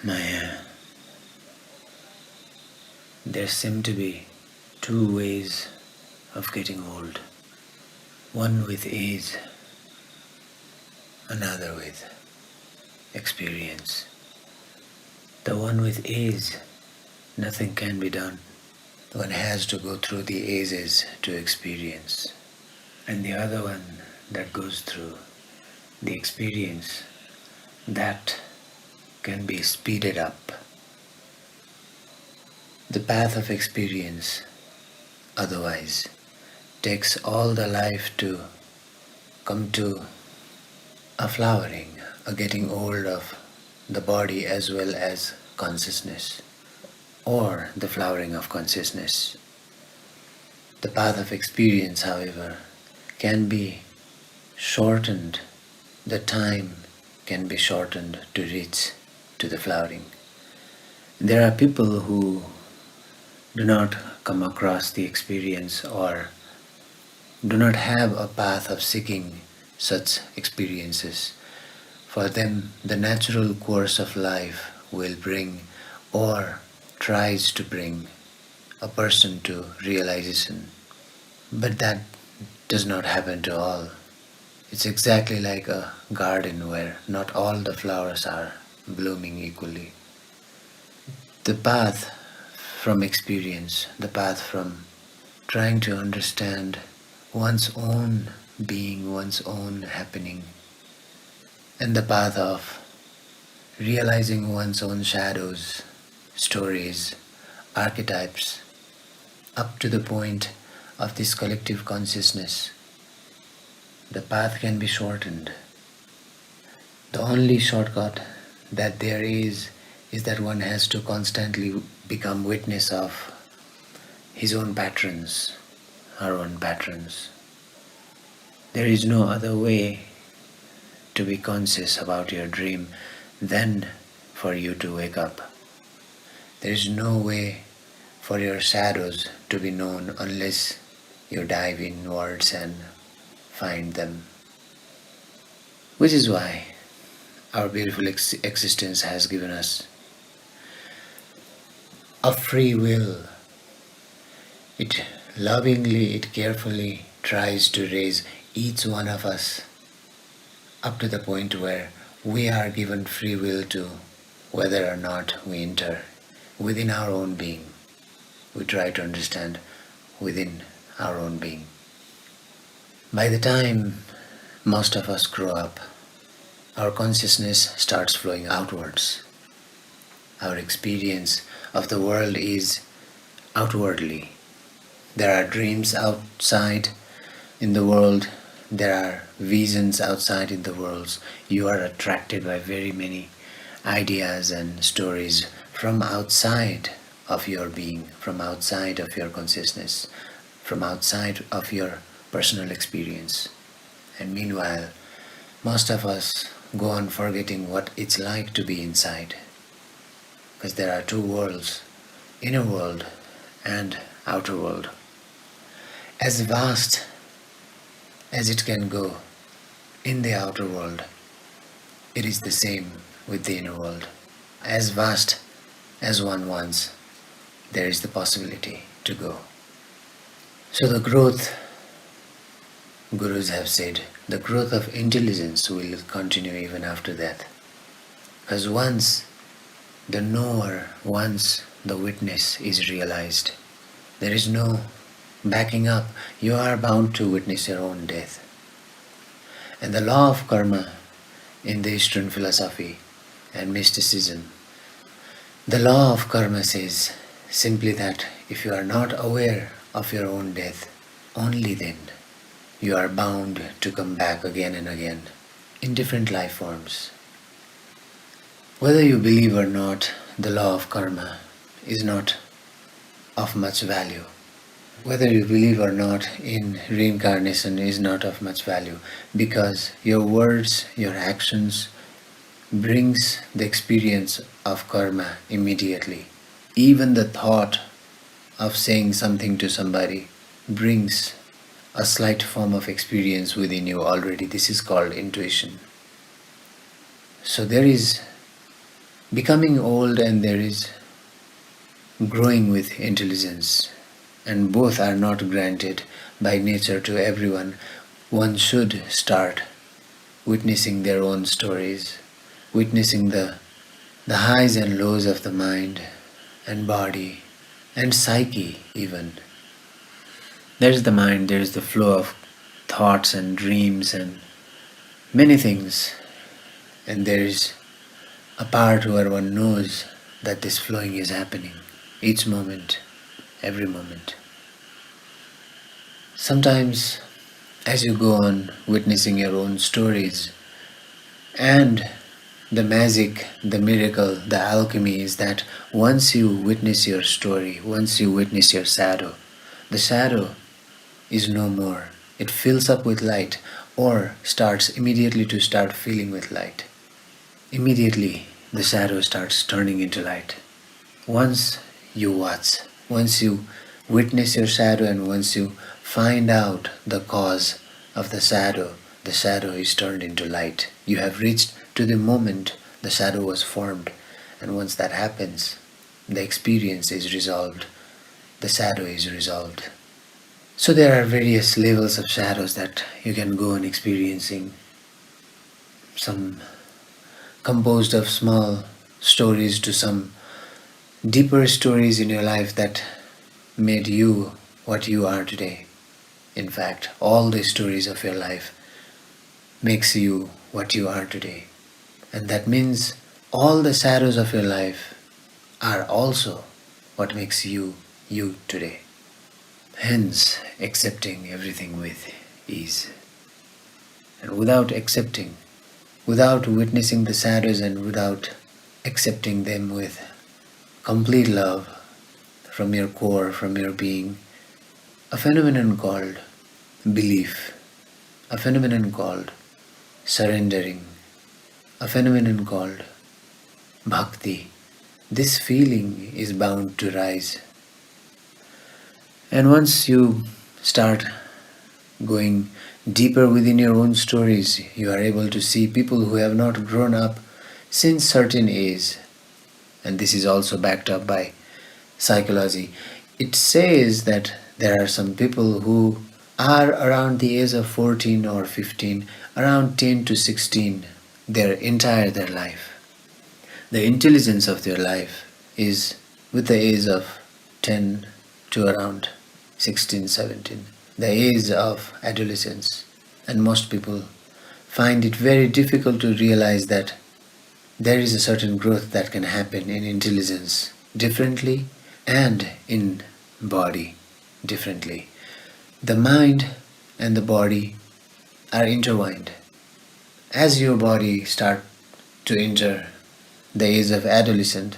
Maya, there seem to be two ways of getting old. One with age, another with experience. The one with age, nothing can be done. One has to go through the ages to experience. And the other one that goes through the experience, that can be speeded up. The path of experience, otherwise, takes all the life to come to a flowering, a getting old of the body as well as consciousness, or the flowering of consciousness. The path of experience, however, can be shortened, the time can be shortened to reach to the flowering. There are people who do not come across the experience or do not have a path of seeking such experiences. For them, the natural course of life will bring or tries to bring a person to realization. But that does not happen to all. It's exactly like a garden where not all the flowers are blooming equally. The path from experience, the path from trying to understand one's own being, one's own happening, and the path of realizing one's own shadows, stories, archetypes, up to the point of this collective consciousness, the path can be shortened. The only shortcut that there is that one has to constantly become witness of his own patterns, our own patterns. There is no other way to be conscious about your dream than for you to wake up. There is no way for your shadows to be known unless you dive inwards and find them. Which is why our beautiful existence has given us a free will. It lovingly, it carefully tries to raise each one of us up to the point where we are given free will to whether or not we enter within our own being. We try to understand within our own being. By the time most of us grow up, our consciousness starts flowing outwards. Our experience of the world is outwardly. There are dreams outside in the world, there are visions outside in the world. You are attracted by very many ideas and stories from outside of your being, from outside of your consciousness, from outside of your personal experience. And meanwhile, most of us go on forgetting what it's like to be inside. Because there are two worlds, inner world and outer world. As vast as it can go in the outer world, it is the same with the inner world. As vast as one wants, there is the possibility to go. So the growth, gurus have said, the growth of intelligence will continue even after death. Because once the knower, once the witness is realized, there is no backing up. You are bound to witness your own death. And the law of karma in the Eastern philosophy and mysticism, the law of karma says simply that if you are not aware of your own death, only then you are bound to come back again and again in different life forms. Whether you believe or not, the law of karma is not of much value. Whether you believe or not in reincarnation is not of much value, because your words, your actions brings the experience of karma immediately. Even the thought of saying something to somebody brings a slight form of experience within you already. This is called intuition. So there is becoming old and there is growing with intelligence, and both are not granted by nature to everyone. One should start witnessing their own stories, witnessing the highs and lows of the mind and body and psyche even. There's the mind, there's the flow of thoughts and dreams and many things, and there's a part where one knows that this flowing is happening each moment, every moment. Sometimes, as you go on witnessing your own stories, and the magic, the miracle, the alchemy is that once you witness your story, once you witness your shadow, the shadow is no more. It fills up with light or starts immediately to start filling with light. Immediately the shadow starts turning into light. Once you watch, once you witness your shadow and once you find out the cause of the shadow is turned into light. You have reached to the moment the shadow was formed, and once that happens, the experience is resolved, the shadow is resolved. So there are various levels of shadows that you can go on experiencing, some composed of small stories to some deeper stories in your life that made you what you are today. In fact, all the stories of your life makes you what you are today. And that means all the shadows of your life are also what makes you you today. Hence, accepting everything with ease. And without accepting, without witnessing the shadows and without accepting them with complete love from your core, from your being, a phenomenon called belief, a phenomenon called surrendering, a phenomenon called bhakti, this feeling is bound to rise. And once you start going deeper within your own stories, you are able to see people who have not grown up since certain age. And this is also backed up by psychology. It says that there are some people who are around the age of 14 or 15, around 10 to 16, their life. The intelligence of their life is with the age of 10 to around 16, 17, the age of adolescence. And most people find it very difficult to realize that there is a certain growth that can happen in intelligence differently and in body differently. The mind and the body are intertwined. As your body starts to enter the age of adolescent,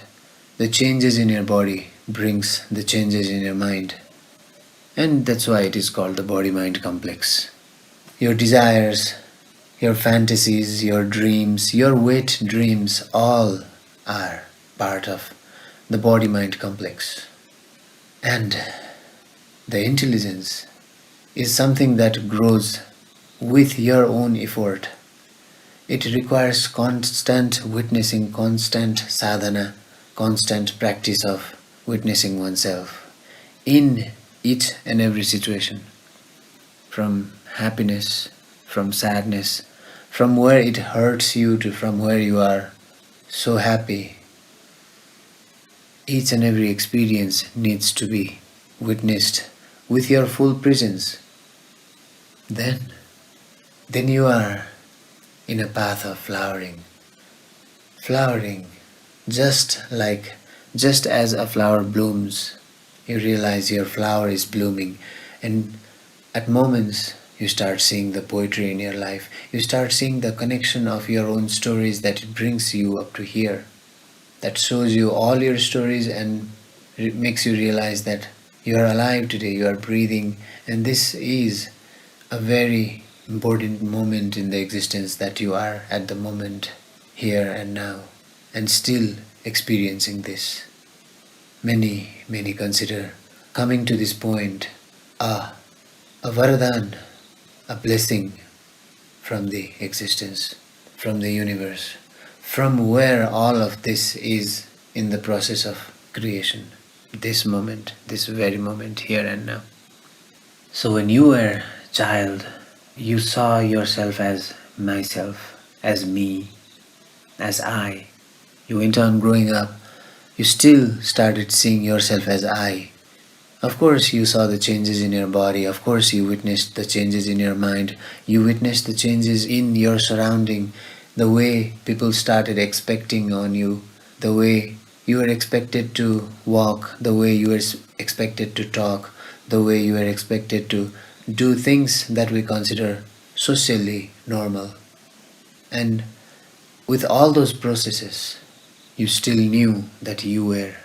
the changes in your body brings the changes in your mind. And that's why it is called the body-mind complex. Your desires, your fantasies, your dreams, your wet dreams, all are part of the body-mind complex. And the intelligence is something that grows with your own effort. It requires constant witnessing, constant sadhana, constant practice of witnessing oneself in each and every situation, from happiness, from sadness, from where it hurts you to from where you are so happy. Each and every experience needs to be witnessed with your full presence. Then you are in a path of flowering. Flowering, just as a flower blooms, you realize your flower is blooming, and at moments you start seeing the poetry in your life. You start seeing the connection of your own stories that it brings you up to here, that shows you all your stories and makes you realize that you are alive today, you are breathing, and this is a very important moment in the existence, that you are at the moment here and now and still experiencing this. Many consider coming to this point a varadan, a blessing from the existence, from the universe, from where all of this is in the process of creation, this moment, this very moment, here and now. So when you were a child, you saw yourself as myself, as me, as I. You went on growing up, you still started seeing yourself as I. Of course, you saw the changes in your body. Of course, you witnessed the changes in your mind. You witnessed the changes in your surrounding, the way people started expecting on you, the way you were expected to walk, the way you were expected to talk, the way you were expected to do things that we consider socially normal. And with all those processes, you still knew that you were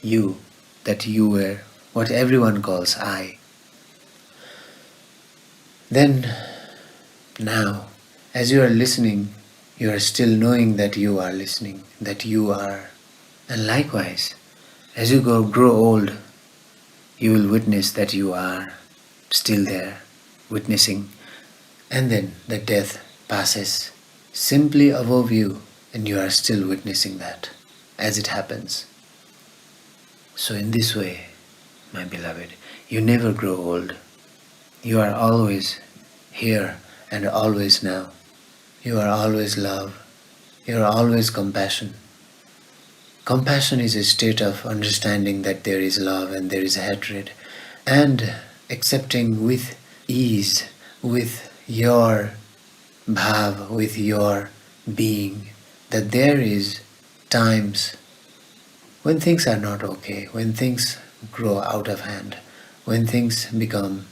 you, that you were what everyone calls I. Then, now, as you are listening, you are still knowing that you are listening, that you are. And likewise, as you grow old, you will witness that you are still there, witnessing. And then the death passes simply above you, and you are still witnessing that as it happens. So in this way, my beloved, you never grow old. You are always here and always now. You are always love. You are always compassion. Compassion is a state of understanding that there is love and there is hatred, and accepting with ease, with your bhav, with your being, that there is times when things are not okay, when things grow out of hand, when things become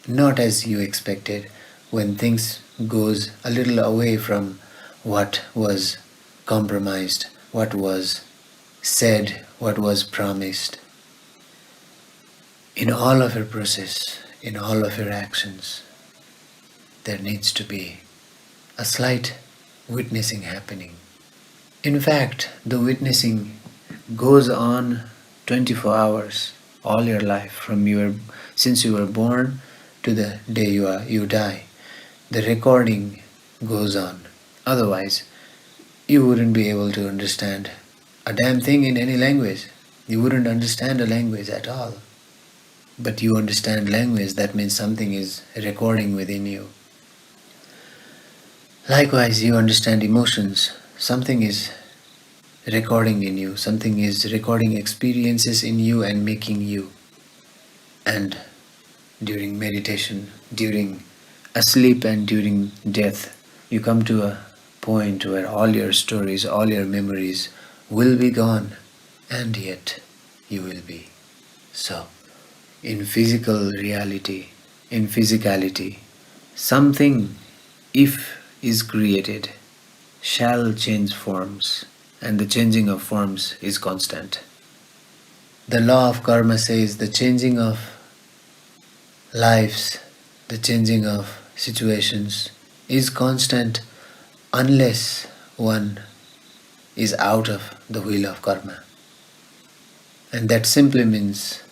not as you expected, when things goes a little away from what was compromised, what was said, what was promised. In all of your process, in all of your actions, there needs to be a slight witnessing happening. In fact, the witnessing goes on 24 hours, all your life, since you were born to the day you die. The recording goes on. Otherwise, you wouldn't be able to understand a damn thing in any language. You wouldn't understand a language at all. But you understand language, that means something is recording within you. Likewise, you understand emotions. Something is recording in you. Something is recording experiences in you and making you. And during meditation, during asleep and during death, you come to a point where all your stories, all your memories will be gone, and yet you will be. So, in physical reality, in physicality, something, if is created, shall change forms, and the changing of forms is constant. The law of karma says the changing of lives, the changing of situations is constant unless one is out of the wheel of karma. And that simply means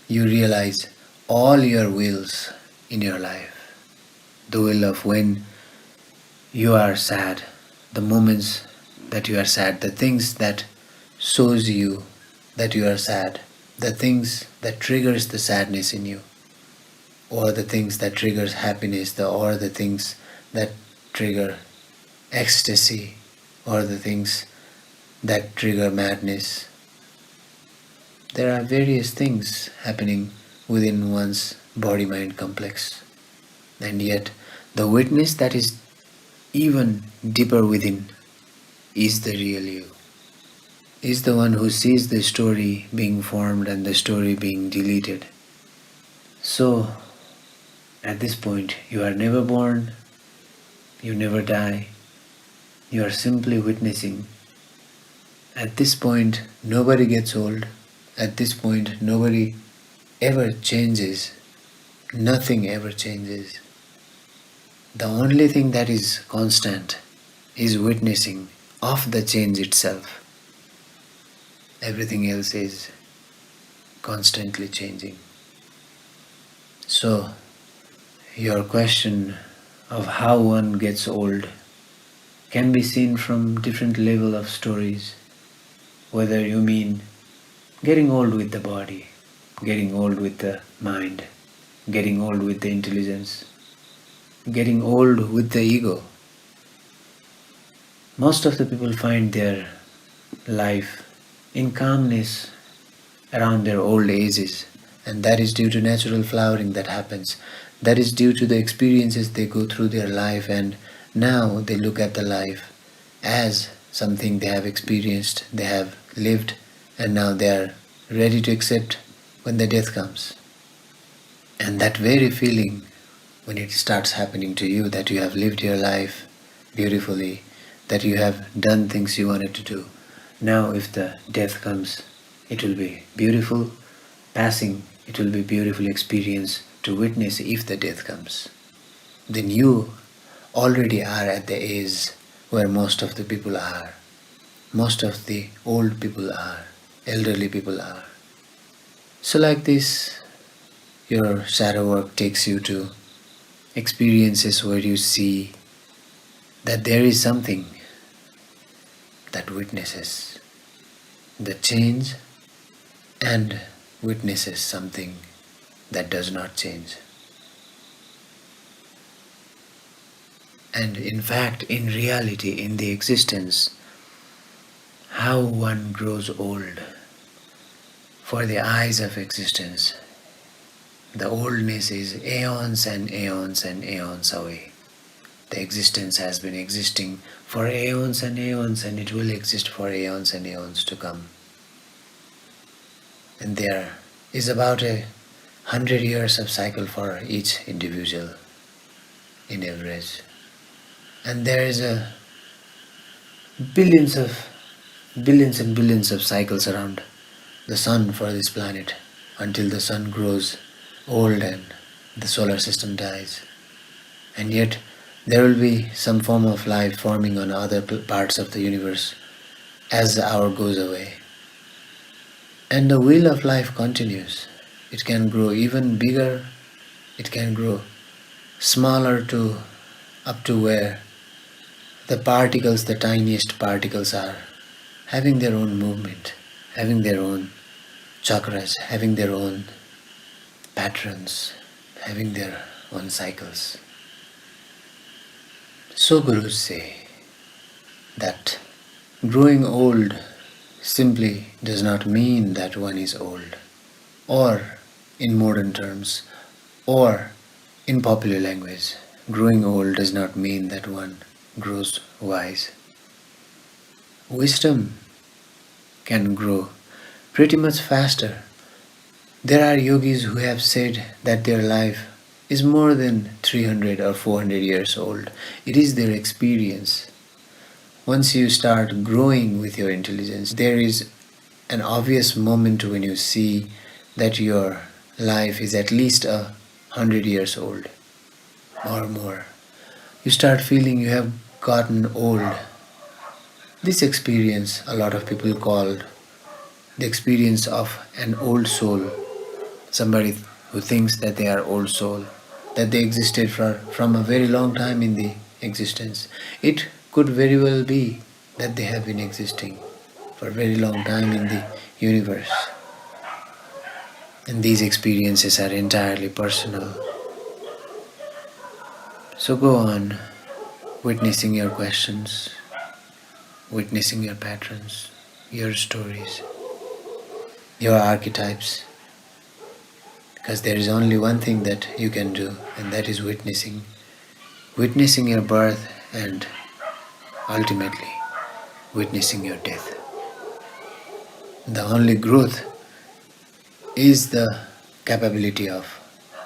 you realize all your wills in your life. The will of when you are sad, the moments that you are sad, the things that shows you that you are sad, the things that triggers the sadness in you, or the things that triggers happiness, or the things that trigger ecstasy, or the things that trigger madness. There are various things happening within one's body-mind complex, and yet the witness that is even deeper within is the real you, is the one who sees the story being formed and the story being deleted. So, at this point, you are never born, you never die, you are simply witnessing. At this point, nobody gets old. At this point, nobody ever changes. Nothing ever changes. The only thing that is constant is witnessing of the change itself. Everything else is constantly changing. So, your question of how one gets old can be seen from different level of stories, whether you mean getting old with the body, getting old with the mind, getting old with the intelligence, getting old with the ego. Most of the people find their life in calmness around their old ages, and that is due to natural flowering that happens. That is due to the experiences they go through their life, and now they look at the life as something they have experienced, they have lived, and now they are ready to accept when the death comes. And that very feeling, when it starts happening to you, that you have lived your life beautifully, that you have done things you wanted to do, now if the death comes, it will be beautiful passing, it will be beautiful experience to witness if the death comes. Then you already are at the age where most of the people are. Most of the old people are, elderly people are. So like this, your shadow work takes you to experiences where you see that there is something that witnesses the change and witnesses something that does not change. And in fact, in reality, in the existence, how one grows old for the eyes of existence, the oldness is aeons and aeons and aeons away. The existence has been existing for aeons and aeons, and it will exist for aeons and aeons to come. And there is about 100 years of cycle for each individual in average. And there is billions and billions of cycles around the sun for this planet until the sun grows old and the solar system dies. And yet there will be some form of life forming on other parts of the universe as the hour goes away. And the wheel of life continues. It can grow even bigger, it can grow smaller to up to where the particles, the tiniest particles are having their own movement, having their own chakras, having their own patterns, having their own cycles. So gurus say that growing old simply does not mean that one is old, or in modern terms, or in popular language, growing old does not mean that one grows wise. Wisdom can grow pretty much faster. There are yogis who have said that their life is more than 300 or 400 years old. It is their experience. Once you start growing with your intelligence, there is an obvious moment when you see that your life is at least 100 years old or more. You start feeling you have gotten old. This experience a lot of people call the experience of an old soul. Somebody who thinks that they are old soul, that they existed from a very long time in the existence. It could very well be that they have been existing for a very long time in the universe. And these experiences are entirely personal. So go on witnessing your questions, witnessing your patterns, your stories, your archetypes. Because there is only one thing that you can do, and that is witnessing. Witnessing your birth and ultimately witnessing your death. The only growth is the capability of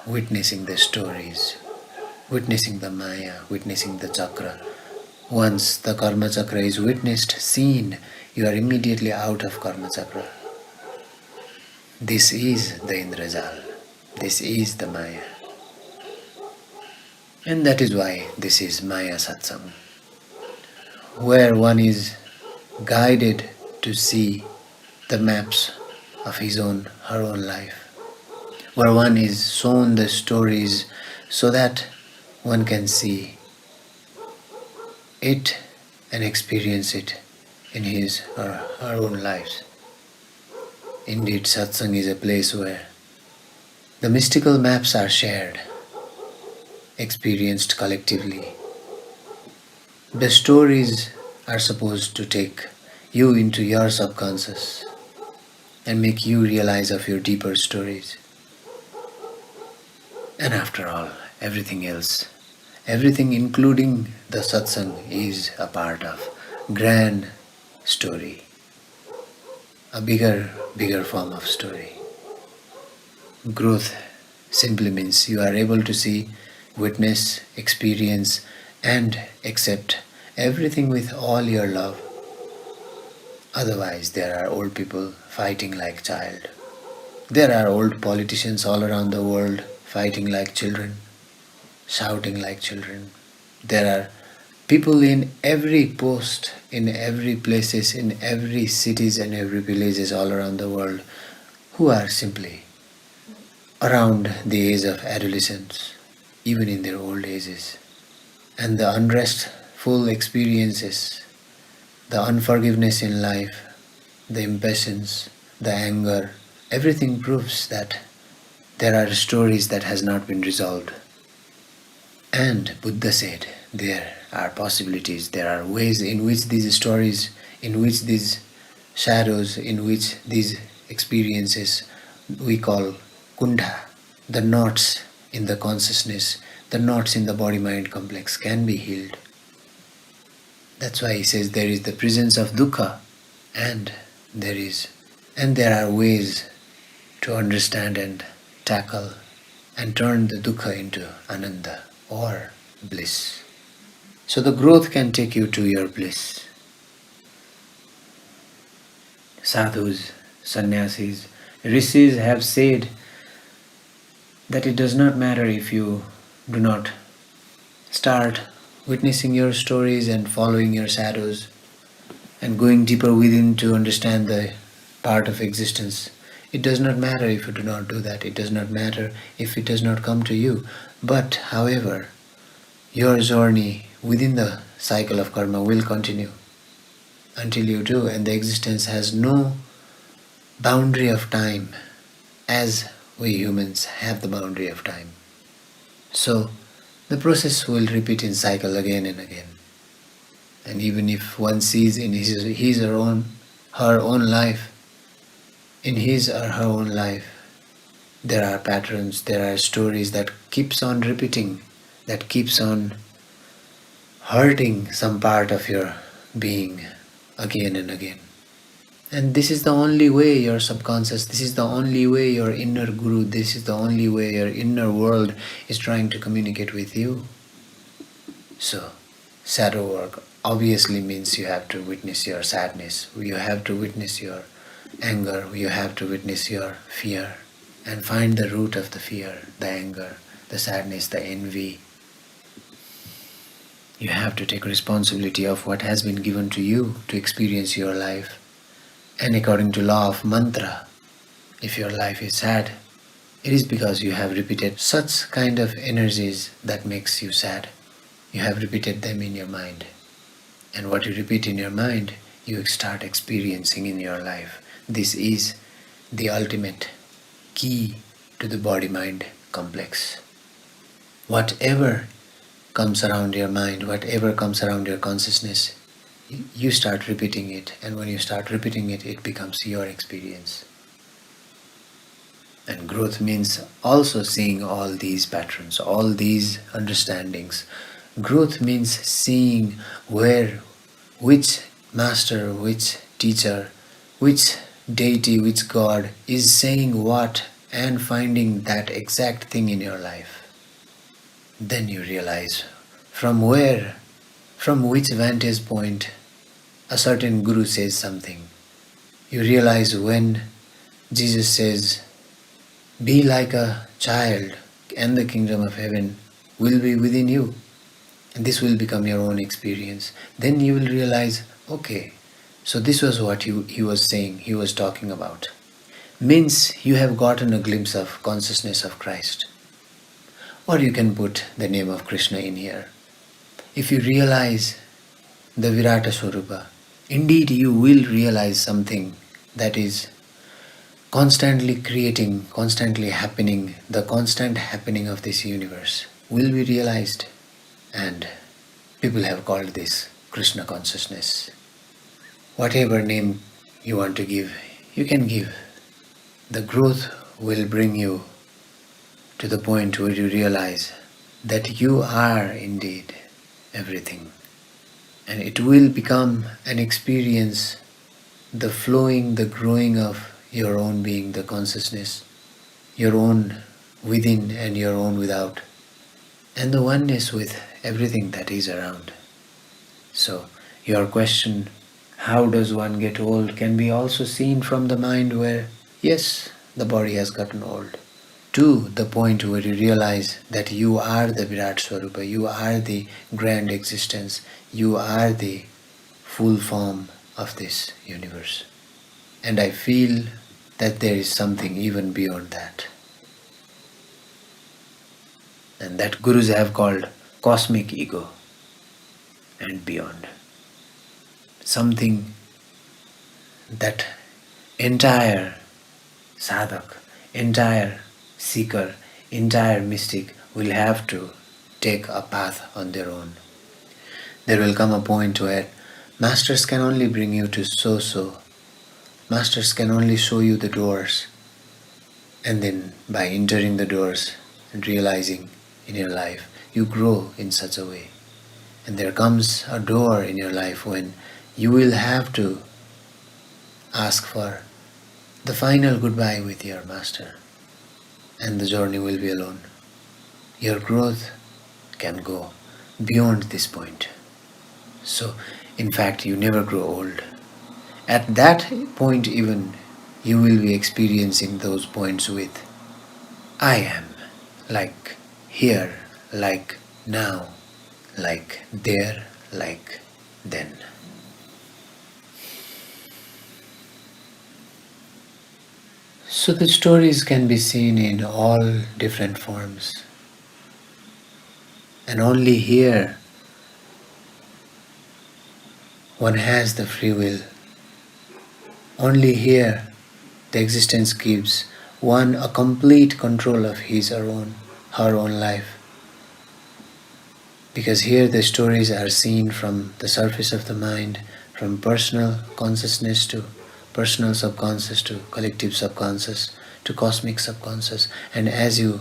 witnessing the stories, witnessing the Maya, witnessing the chakra. Once the karma chakra is witnessed, seen, you are immediately out of karma chakra. This is the Indrajal. This is the Maya. And that is why this is Maya Satsang, where one is guided to see the maps of his own, her own life, where one is shown the stories so that one can see it and experience it in his or her own lives. Indeed, Satsang is a place where the mystical maps are shared, experienced collectively. The stories are supposed to take you into your subconscious and make you realize of your deeper stories. And after all, everything else, everything including the satsang is a part of grand story, a bigger form of story. Growth simply means you are able to see, witness, experience, and accept everything with all your love. Otherwise, there are old people fighting like child. There are old politicians all around the world fighting like children, shouting like children. There are people in every post, in every places, in every cities and every villages all around the world who are simply around the age of adolescence, even in their old ages. And the unrestful experiences, the unforgiveness in life, the impatience, the anger, everything proves that there are stories that has not been resolved. And Buddha said there are possibilities, there are ways in which these stories, in which these shadows, in which these experiences we call kundha, the knots in the consciousness, the knots in the body-mind complex can be healed. That's why he says there is the presence of dukkha and there are ways to understand and tackle and turn the dukkha into ananda or bliss. So the growth can take you to your bliss. Sadhus, sannyasis, rishis have said that it does not matter if you do not start witnessing your stories and following your shadows and going deeper within to understand the part of existence. It does not matter if you do not do that. It does not matter if it does not come to you. But, however, your journey within the cycle of karma will continue until you do, and the existence has no boundary of time as we humans have the boundary of time. So, the process will repeat in cycle again and again. And even if one sees in his or her own life, in his or her own life, there are patterns, there are stories that keeps on repeating, that keeps on hurting some part of your being again and again. And this is the only way your subconscious, this is the only way your inner guru, this is the only way your inner world is trying to communicate with you. So, shadow work obviously means you have to witness your sadness, you have to witness your anger, you have to witness your fear and find the root of the fear, the anger, the sadness, the envy. You have to take responsibility of what has been given to you to experience your life. And according to law of mantra, if your life is sad, it is because you have repeated such kind of energies that makes you sad. You have repeated them in your mind. And what you repeat in your mind, you start experiencing in your life. This is the ultimate key to the body-mind complex. Whatever comes around your mind, whatever comes around your consciousness, you start repeating it, and when you start repeating it, it becomes your experience. And growth means also seeing all these patterns, all these understandings. Growth means seeing which master, which teacher, which deity, which God is saying what and finding that exact thing in your life. Then you realize from which vantage point a certain guru says something. You realize when Jesus says, be like a child and the kingdom of heaven will be within you. And this will become your own experience. Then you will realize, okay, so this was what he was saying, he was talking about. Means you have gotten a glimpse of consciousness of Christ. Or you can put the name of Krishna in here. If you realize the Virata Swarupa, indeed you will realize something that is constantly creating, constantly happening, the constant happening of this universe will be realized. And people have called this Krishna consciousness. Whatever name you want to give, you can give. The growth will bring you to the point where you realize that you are indeed everything. And it will become an experience, the flowing, the growing of your own being, the consciousness, your own within and your own without, and the oneness with everything that is around. So, your question, how does one get old, can be also seen from the mind where, yes, the body has gotten old, to the point where you realize that you are the Virat Swarupa, you are the grand existence, you are the full form of this universe. And I feel that there is something even beyond that. And that Gurus have called cosmic ego and beyond. Something that entire sadhak, entire seeker, entire mystic will have to take a path on their own. There will come a point where masters can only bring you to so-so. Masters can only show you the doors. And then by entering the doors and realizing in your life, you grow in such a way. And there comes a door in your life when you will have to ask for the final goodbye with your master. And the journey will be alone. Your growth can go beyond this point. So, in fact, you never grow old. At that point even, you will be experiencing those points with I am, like here, like now, like there, like then. So the stories can be seen in all different forms. And only here one has the free will. Only here the existence gives one a complete control of his or her own life. Because here the stories are seen from the surface of the mind, from personal consciousness to personal subconscious to collective subconscious to cosmic subconscious. And as you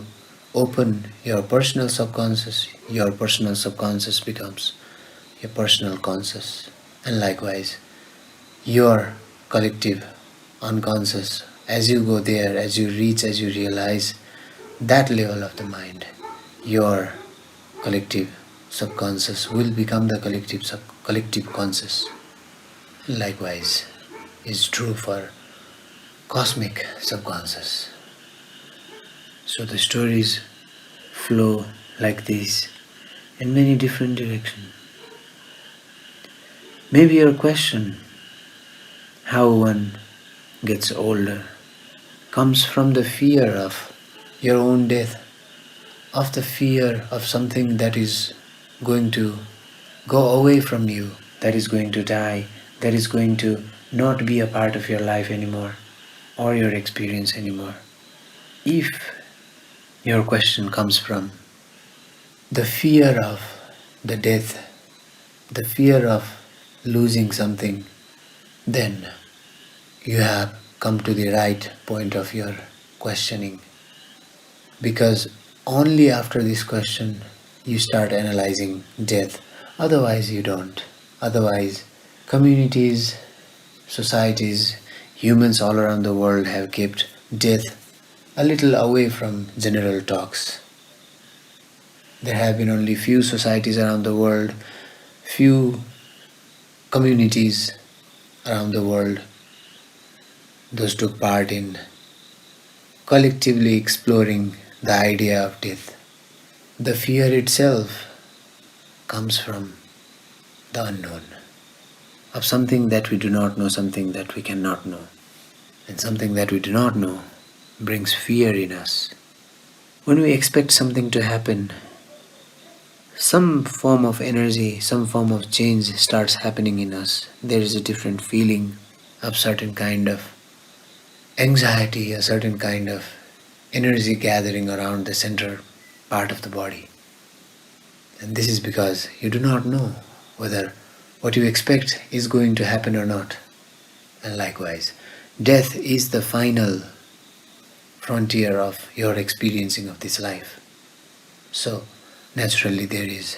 open your personal subconscious becomes your personal conscious. And likewise, your collective unconscious, as you go there, as you reach, as you realize that level of the mind, your collective subconscious will become the collective conscious. Likewise is true for cosmic subconscious. So the stories flow like this in many different directions. Maybe your question, how one gets older, comes from the fear of your own death, of the fear of something that is going to go away from you, that is going to die, that is going to not be a part of your life anymore or your experience anymore. If your question comes from the fear of the death, the fear of losing something, then you have come to the right point of your questioning. Because only after this question you start analyzing death. Otherwise you don't. Otherwise, communities, societies, humans all around the world have kept death a little away from general talks. There have been only few societies around the world, few communities around the world. Those took part in collectively exploring the idea of death. The fear itself comes from the unknown, of something that we do not know, something that we cannot know. And something that we do not know brings fear in us. When we expect something to happen, some form of energy, some form of change starts happening in us. There is a different feeling, a certain kind of anxiety, a certain kind of energy gathering around the center part of the body. And this is because you do not know whether what you expect is going to happen or not. And likewise, death is the final frontier of your experiencing of this life. So, naturally, there is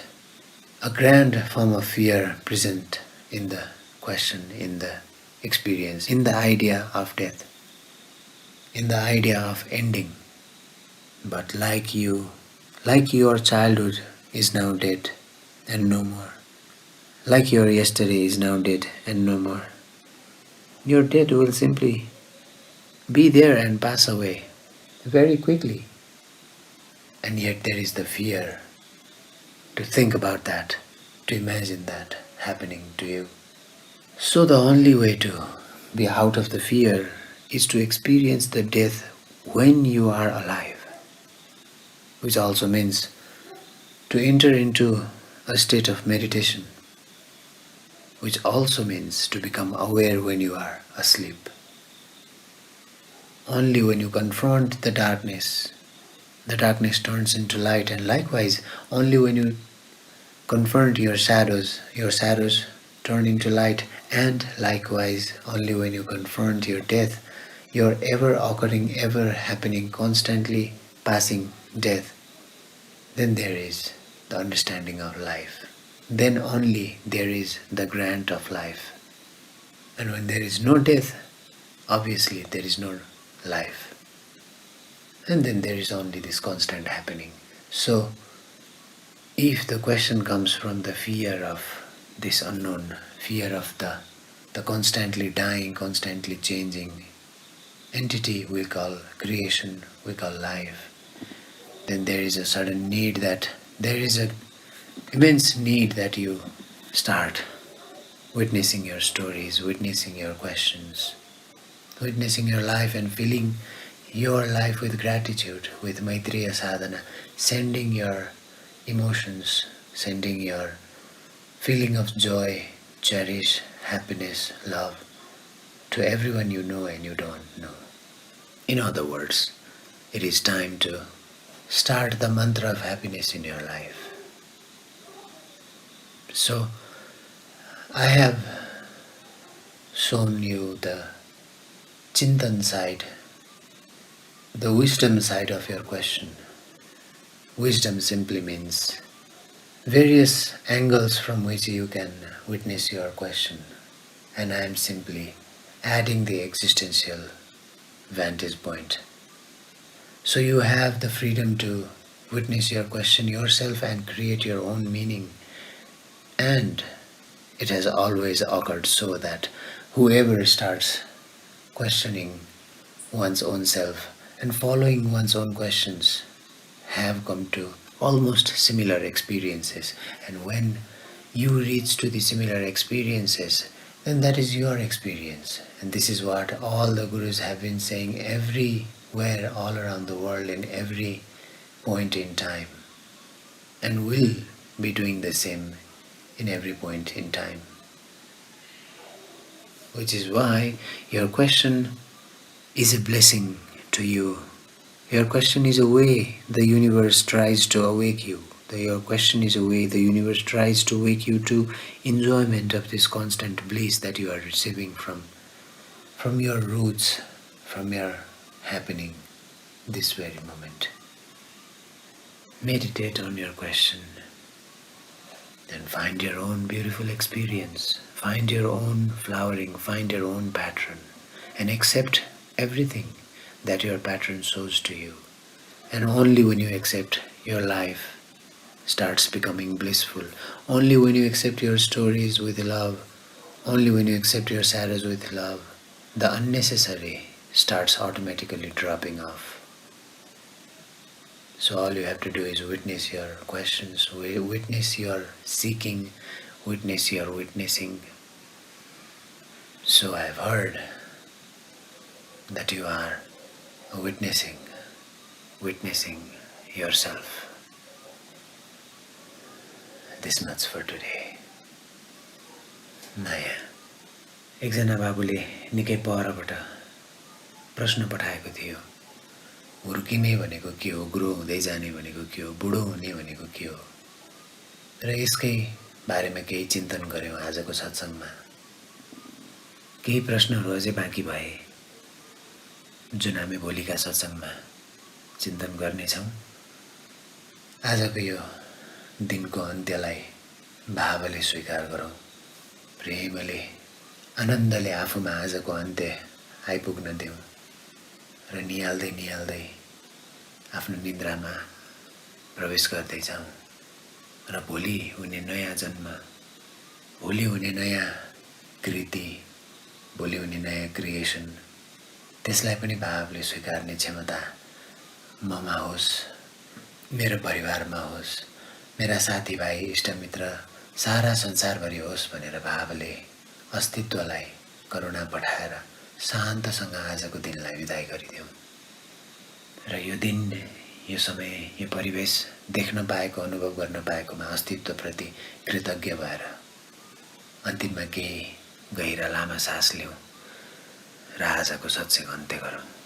a grand form of fear present in the question, in the experience, in the idea of death, in the idea of ending. But like your childhood is now dead and no more, like your yesterday is now dead and no more, your death will simply be there and pass away very quickly. And yet there is the fear to think about that, to imagine that happening to you. So the only way to be out of the fear is to experience the death when you are alive, which also means to enter into a state of meditation, which also means to become aware when you are asleep. Only when you confront the darkness turns into light, and likewise, only when you confront your shadows turn into light, and likewise, only when you confront your death, your ever occurring, ever happening, constantly passing death, then there is the understanding of life. Then only there is the grant of life. And when there is no death, obviously there is no life. And then there is only this constant happening. So, if the question comes from the fear of this unknown, fear of the constantly dying, constantly changing entity we call creation, we call life, then there is a sudden need there is an immense need that you start witnessing your stories, witnessing your questions, witnessing your life and filling your life with gratitude, with Maitreya sadhana, sending your emotions, sending your feeling of joy, cherish, happiness, love to everyone you know and you don't know. In other words, it is time to start the mantra of happiness in your life. So, I have shown you the Chintan side, the wisdom side of your question. Wisdom simply means various angles from which you can witness your question, and I am simply adding the existential vantage point. So you have the freedom to witness your question yourself and create your own meaning. And it has always occurred so that whoever starts questioning one's own self and following one's own questions have come to almost similar experiences. And when you reach to the similar experiences, then that is your experience. And this is what all the gurus have been saying everywhere, all around the world, in every point in time, and will be doing the same in every point in time. Which is why your question is a blessing to you. Your question is a way the universe tries to awake you. Your question is a way the universe tries to wake you to enjoyment of this constant bliss that you are receiving from your roots, from your happening this very moment. Meditate on your question. Then find your own beautiful experience. Find your own flowering, find your own pattern, and accept everything that your pattern shows to you. And only when you accept, your life starts becoming blissful. Only when you accept your stories with love, only when you accept your sadness with love, the unnecessary starts automatically dropping off. So all you have to do is witness your questions, witness your seeking, witness your witnessing. So I have heard that you are witnessing yourself. This much for today. माया। एकजना बाबुले निकै परबाट प्रश्न पठाएको थियो, हुर्किने भनेको के हो, grow हुँदै जाने भनेको के हो, बुढो हुने भनेको के हो। र यसकै बारेमा केही चिन्तन गऱ्यौँ आजको सत्सङ्गमा। केही प्रश्नहरू अझै बाँकी भए जुन हामी भोलिका सत्सङ्गमा चिन्तन गर्नेछौँ। आजको यो दिनको अन्त्यलाई भावले स्वीकार गरौँ, प्रेमले आनन्दले आफूमा आजको अन्त्य आइपुग्न देऊ र निहाल्दै निहाल्दै आफ्नो निद्रामा प्रवेश गर्दै जाउँ र भोलि हुने नयाँ जन्म, भोलि हुने नयाँ कृति, भोलि हुने नयाँ क्रिएसन, त्यसलाई पनि भावले स्वीकार्ने क्षमता ममा होस्, मेरो परिवारमा होस्, मेरा साथीभाइ इष्टमित्र सारा संसारभरि होस् भनेर भावले अस्तित्वलाई करुणा पठाएर शान्तसँग आजको दिनलाई विदाई गरिदेऊ। र यो दिन, यो समय, यो परिवेश देख्न पाएको, अनुभव गर्न पाएकोमा अस्तित्वप्रति कृतज्ञ भएर अन्तिममा केही गहिरा लामा सास लिउँ र आजको सत्सङ्ग अन्त्य गरौँ।